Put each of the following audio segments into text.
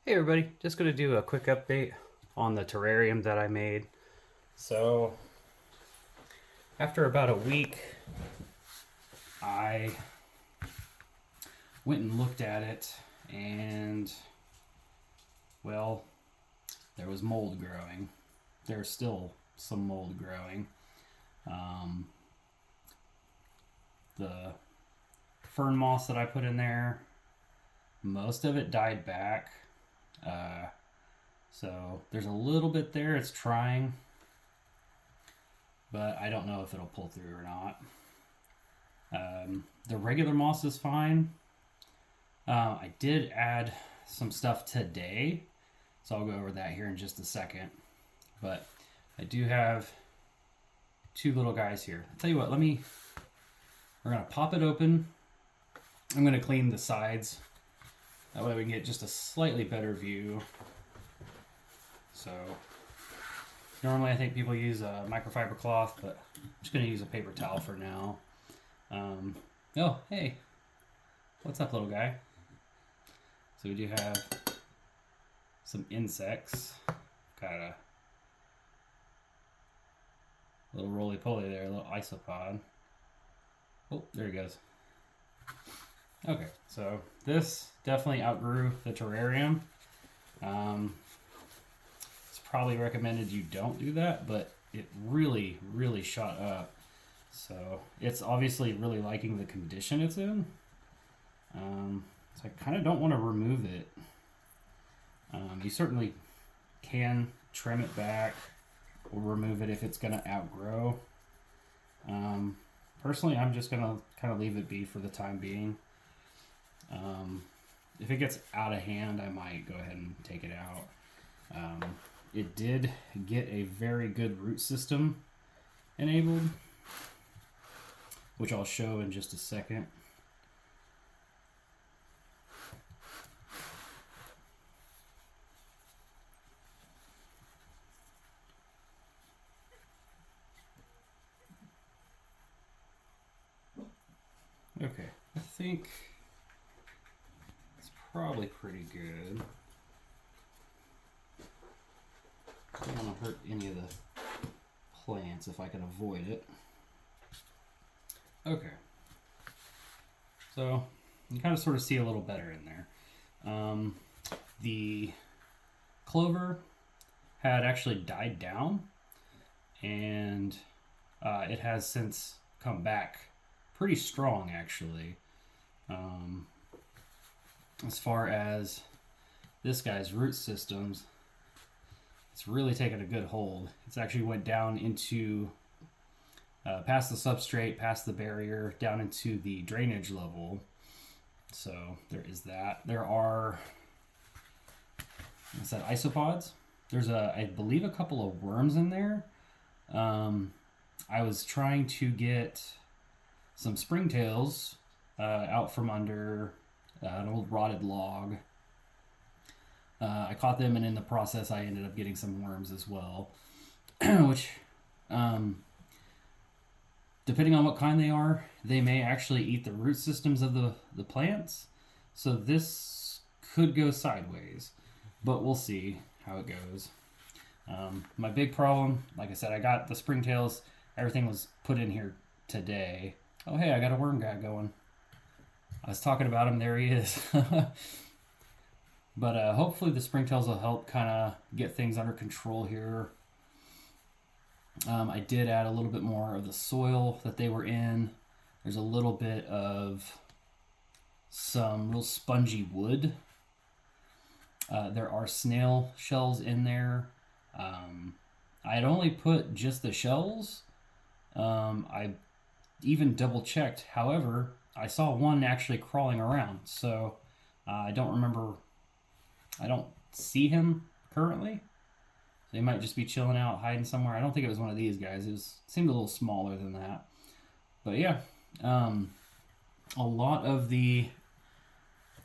Hey everybody, just going to do a quick update on the terrarium that I made. So, after about a week, I went and looked at it, and well, there was mold growing. There's still some mold growing. Um, the fern moss that I put in there, most of it died back. Uh, so, there's a little bit there, it's trying, but I don't know if it'll pull through or not. The regular moss is fine. I did add some stuff today, so I'll go over that here in just a second. But I do have two little guys here. I'll tell you what, we're gonna pop it open. I'm gonna clean the sides. That way we can get just a slightly better view. So normally I think people use a microfiber cloth, but I'm just gonna use a paper towel for now. Oh, hey. What's up, little guy? So we do have some insects. Got a little roly-poly there, a little isopod. Oh, there he goes. Okay, so this definitely outgrew the terrarium. It's probably recommended you don't do that, but it really, really shot up. So it's obviously really liking the condition it's in. So I kind of don't want to remove it. You certainly can trim it back or remove it if it's going to outgrow. Personally, I'm just going to kind of leave it be for the time being. If it gets out of hand, I might go ahead and take it out. It did get a very good root system enabled, which I'll show in just a second. Okay, I think it's probably pretty good. I don't want to hurt any of the plants if I can avoid it. Okay, so you kind of sort of see a little better in there. The clover had actually died down, and it has since come back pretty strong, actually. As far as this guy's root systems, it's really taken a good hold. It's actually went down into past the substrate, past the barrier, down into the drainage level. So there is that. There are, what's that, isopods? There's I believe a couple of worms in there. I was trying to get some springtails out from under an old rotted log. I caught them, and in the process, I ended up getting some worms as well, which, depending on what kind they are, they may actually eat the root systems of the plants. So this could go sideways, but we'll see how it goes. My big problem, like I said, I got the springtails. Everything was put in here today. Oh, hey, I got a worm guy going. I was talking about him. There he is. But hopefully the springtails will help kind of get things under control here. I did add a little bit more of the soil that they were in. There's a little bit of some real spongy wood. There are snail shells in there. I had only put just the shells. I even double checked. However, I saw one actually crawling around. So I don't see him currently. They might just be chilling out, hiding somewhere. I don't think it was one of these guys. It seemed a little smaller than that. But yeah, a lot of the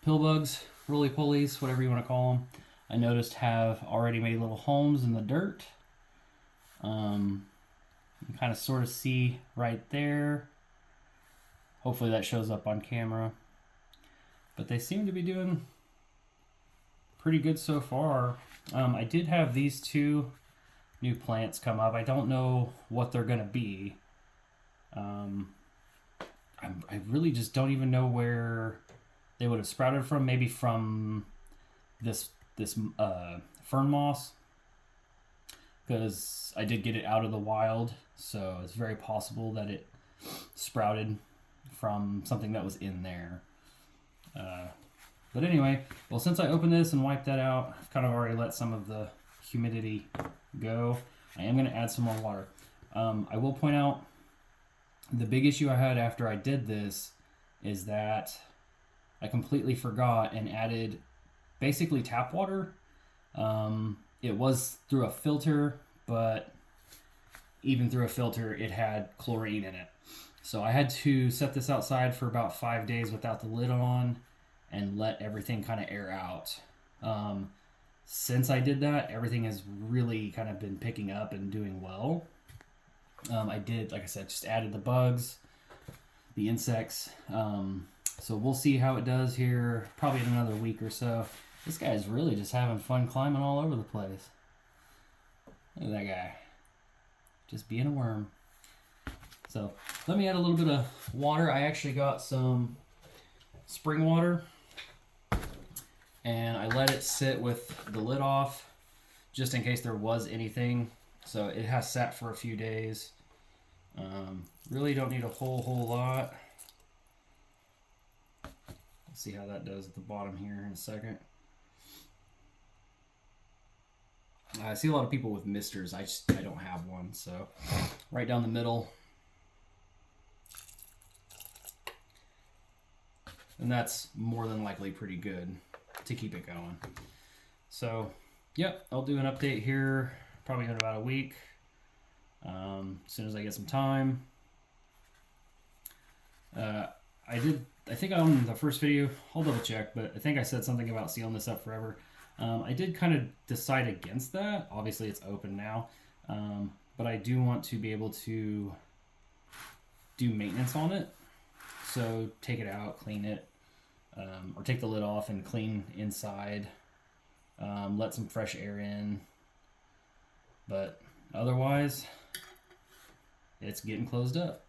pill bugs, roly-polies, whatever you want to call them, I noticed have already made little homes in the dirt. You can kind of sort of see right there. Hopefully that shows up on camera. But they seem to be doing pretty good so far. I did have these two new plants come up. I don't know what they're going to be. I really just don't even know where they would have sprouted from. Maybe from this fern moss, because I did get it out of the wild, so it's very possible that it sprouted from something that was in there. But anyway, well, since I opened this and wiped that out, I've kind of already let some of the humidity go. I am going to add some more water. I will point out the big issue I had after I did this is that I completely forgot and added basically tap water. It was through a filter, but even through a filter, it had chlorine in it. So I had to set this outside for about 5 days without the lid on and let everything kind of air out. Since I did that, everything has really kind of been picking up and doing well. I did, like I said, just added the bugs, the insects. So we'll see how it does here, probably in another week or so. This guy's really just having fun climbing all over the place. Look at that guy. Just being a worm. So let me add a little bit of water. I actually got some spring water, and I let it sit with the lid off just in case there was anything. So it has sat for a few days. Really don't need a whole lot. Let's see how that does at the bottom here in a second. I see a lot of people with misters. I don't have one, so right down the middle. And that's more than likely pretty good to keep it going. So, yep, I'll do an update here probably in about a week. As soon as I get some time. I think on the first video, I'll double check, but I think I said something about sealing this up forever. I did kind of decide against that. Obviously, it's open now, but I do want to be able to do maintenance on it. So take it out, clean it, or take the lid off and clean inside. Let some fresh air in. But otherwise, it's getting closed up.